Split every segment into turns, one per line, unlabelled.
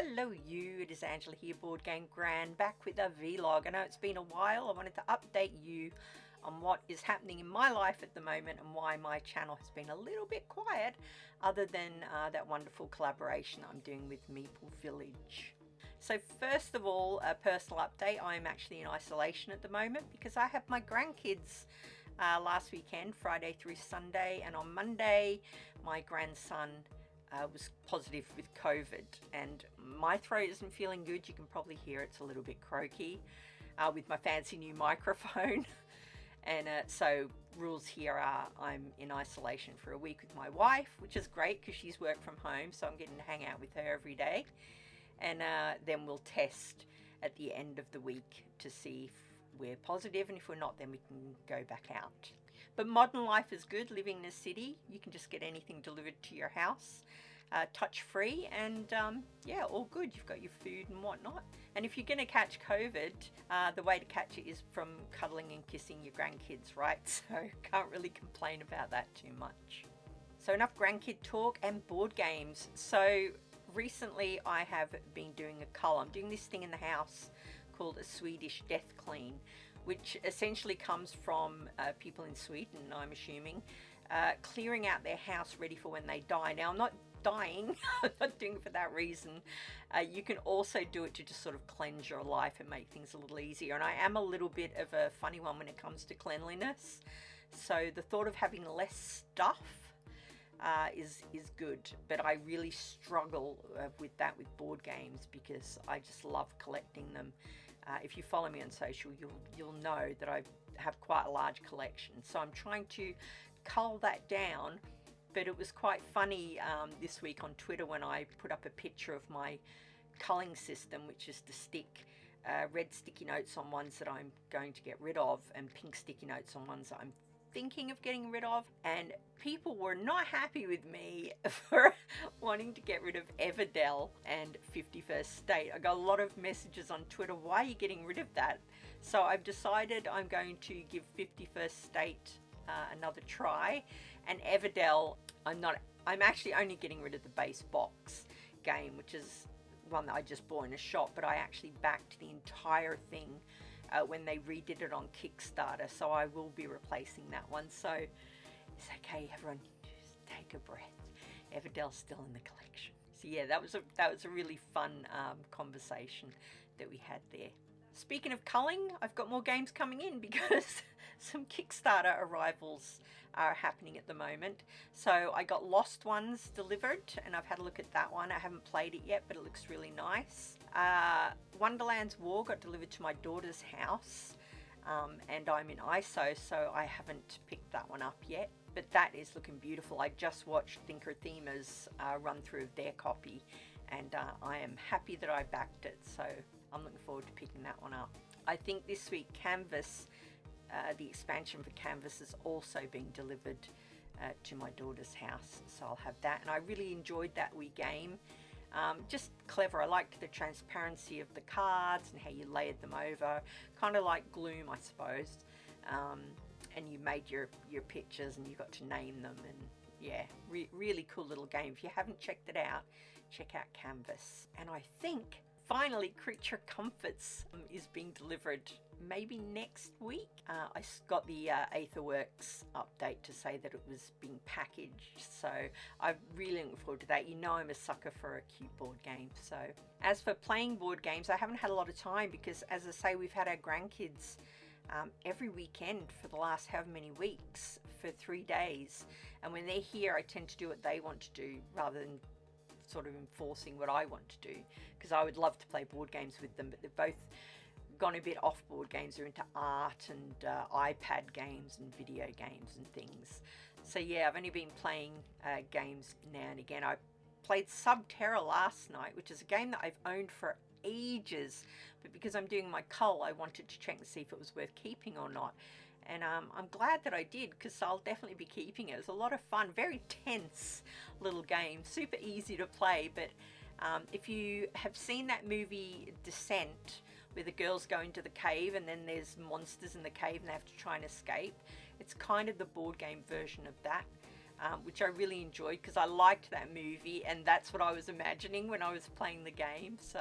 Hello you, it is Angela here, Board Game Gran, back with a vlog. I know it's been a while. I wanted to update you on what is happening in my life at the moment and why my channel has been a little bit quiet, other than that wonderful collaboration I'm doing with Meeple Village. So first of all, a personal update. I'm actually in isolation at the moment because I have my grandkids last weekend, Friday through Sunday, and on Monday my grandson was positive with COVID, and my throat isn't feeling good. You can probably hear it's a little bit croaky with my fancy new microphone. And so rules here are I'm in isolation for a week with my wife, which is great because she's worked from home, so I'm getting to hang out with her every day. And then we'll test at the end of the week to see if we're positive, and if we're not, then we can go back out. But modern life is good. Living in a city, you can just get anything delivered to your house, touch free, and yeah, all good. You've got your food and whatnot. And if you're going to catch COVID, the way to catch it is from cuddling and kissing your grandkids, right? So can't really complain about that too much. So enough grandkid talk and board games. So recently I have been doing a cull. I'm doing this thing in the house called a Swedish death clean, which essentially comes from people in Sweden, I'm assuming, clearing out their house ready for when they die. Now, I'm not dying, I'm not doing it for that reason. You can also do it to just sort of cleanse your life and make things a little easier. And I am a little bit of a funny one when it comes to cleanliness. So the thought of having less stuff is good, but I really struggle with that with board games because I just love collecting them. If you follow me on social, you'll know that I have quite a large collection. So I'm trying to cull that down. But it was quite funny this week on Twitter when I put up a picture of my culling system, which is to stick red sticky notes on ones that I'm going to get rid of and pink sticky notes on ones that I'm thinking of getting rid of. And people were not happy with me for wanting to get rid of Everdell and 51st State. I got a lot of messages on Twitter, why are you getting rid of that? So I've decided I'm going to give 51st State another try, and Everdell I'm actually only getting rid of the base box game, which is one that I just bought in a shop, but I actually backed the entire thing when they redid it on Kickstarter, so I will be replacing that one. So it's okay, everyone, just take a breath. Everdell's still in the collection. So yeah, that was a really fun conversation that we had there. Speaking of culling, I've got more games coming in because some Kickstarter arrivals are happening at the moment. So I got Lost Ones delivered, and I've had a look at that one. I haven't played it yet, but it looks really nice. Wonderland's War got delivered to my daughter's house, and I'm in ISO, so I haven't picked that one up yet. But that is looking beautiful. I just watched Thinker Thema's run through of their copy, and I am happy that I backed it. So I'm looking forward to picking that one up. I think this week Canvas, the expansion for Canvas, is also being delivered to my daughter's house, so I'll have that. And I really enjoyed that wee game. Just clever. I liked the transparency of the cards and how you layered them over, kind of like Gloom, I suppose. And you made your pictures and you got to name them, and yeah, really cool little game. If you haven't checked it out, check out Canvas. And I think finally Creature Comforts is being delivered maybe next week. I got the Aetherworks update to say that it was being packaged, so I'm really looking forward to that. You know I'm a sucker for a cute board game. So as for playing board games, I haven't had a lot of time because, as I say, we've had our grandkids every weekend for the last however many weeks for 3 days, and when they're here I tend to do what they want to do rather than sort of enforcing what I want to do, because I would love to play board games with them, but they've both gone a bit off board games. They're into art and iPad games and video games and things. So yeah, I've only been playing games now and again. I played Subterra last night, which is a game that I've owned for ages, but because I'm doing my cull, I wanted to check and see if it was worth keeping or not. And I'm glad that I did, because I'll definitely be keeping it. It was a lot of fun, very tense little game, super easy to play. But if you have seen that movie Descent, where the girls go into the cave and then there's monsters in the cave and they have to try and escape, it's kind of the board game version of that. which I really enjoyed because I liked that movie, and that's what I was imagining when I was playing the game. So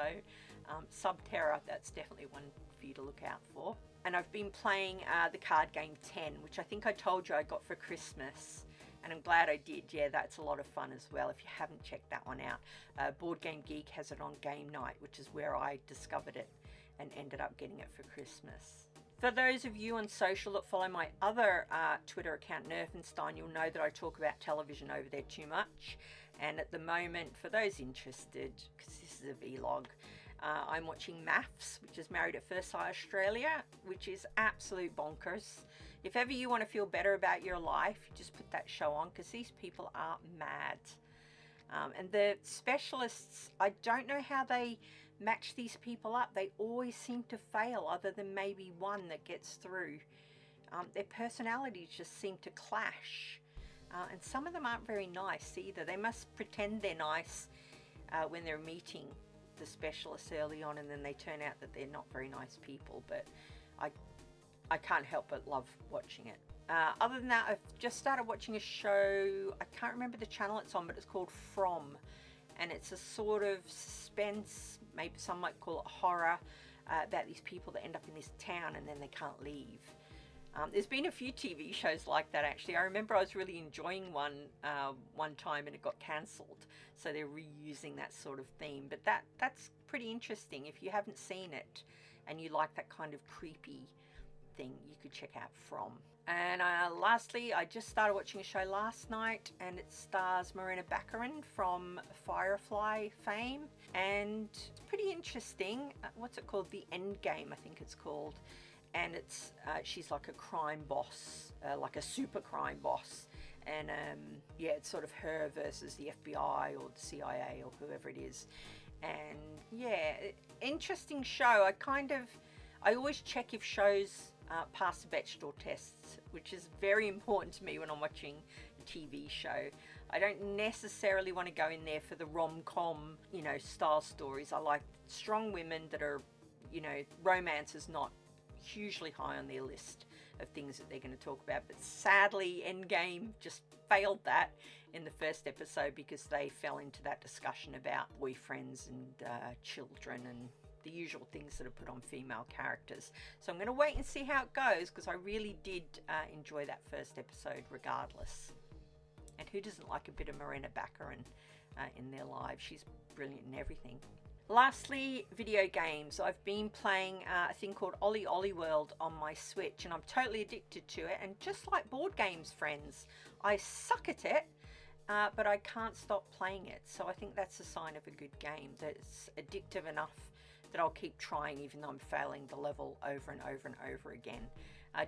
Subterra, that's definitely one for you to look out for. And I've been playing the card game 10, which I think I told you I got for Christmas, and I'm glad I did. Yeah, that's a lot of fun as well if you haven't checked that one out. Board Game Geek has it on game night, which is where I discovered it and ended up getting it for Christmas. For those of you on social that follow my other Twitter account, Nerfenstein, you'll know that I talk about television over there too much. And at the moment, for those interested, because this is a vlog, I'm watching Maths, which is Married at First Sight Australia, which is absolute bonkers. If ever you want to feel better about your life, you just put that show on, because these people are mad. And the specialists, I don't know how they match these people up. They always seem to fail, other than maybe one that gets through. Their personalities just seem to clash. And some of them aren't very nice either. They must pretend they're nice when they're meeting the specialists early on, and then they turn out that they're not very nice people. But I can't help but love watching it. Other than that, I've just started watching a show. I can't remember the channel it's on, but it's called From, and it's a sort of suspense, maybe some might call it horror, about these people that end up in this town and then they can't leave. There's been a few TV shows like that, actually. I remember I was really enjoying one time and it got cancelled, so they're reusing that sort of theme. But that's pretty interesting. If you haven't seen it and you like that kind of creepy thing, you could check out From. And lastly, I just started watching a show last night, and it stars Morena Baccarin from Firefly fame, and it's pretty interesting. What's it called? The End Game, I think it's called. And it's she's like a crime boss, like a super crime boss, and yeah, it's sort of her versus the FBI or the CIA or whoever it is. And yeah, interesting show. I always check if shows pass the Bechdel tests, which is very important to me when I'm watching a TV show. I don't necessarily want to go in there for the rom-com, style stories. I like strong women that are, romance is not hugely high on their list of things that they're going to talk about. But sadly, Endgame just failed that in the first episode because they fell into that discussion about boyfriends and children and the usual things that are put on female characters. So I'm going to wait and see how it goes, because I really did enjoy that first episode regardless. And who doesn't like a bit of Morena Baccarin in their lives? She's brilliant in everything. Lastly, video games. I've been playing a thing called Ollie Ollie World on my Switch, and I'm totally addicted to it. And just like board games, friends, I suck at it, but I can't stop playing it. So I think that's a sign of a good game, that it's addictive enough that I'll keep trying even though I'm failing the level over and over and over again.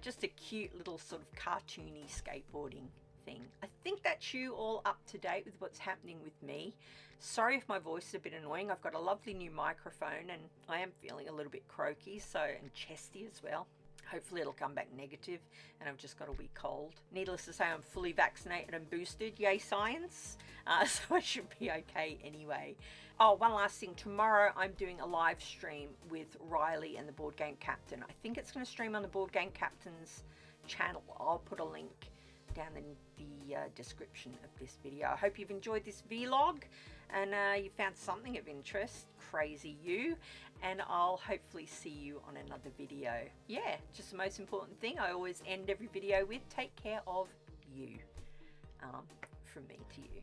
Just a cute little sort of cartoony skateboarding thing. I think that's you all up to date with what's happening with me. Sorry if my voice is a bit annoying. I've got a lovely new microphone and I am feeling a little bit croaky, and chesty as well. Hopefully it'll come back negative and I've just got a wee cold. Needless to say, I'm fully vaccinated and boosted. Yay science. So I should be okay anyway. Oh, one last thing. Tomorrow I'm doing a live stream with Riley and the Board Game Captain. I think it's going to stream on the Board Game Captain's channel. I'll put a link down in the description of this video. I hope you've enjoyed this vlog and you found something of interest. Crazy you. And I'll hopefully see you on another video. Yeah, just the most important thing I always end every video with: take care of you. From me to you.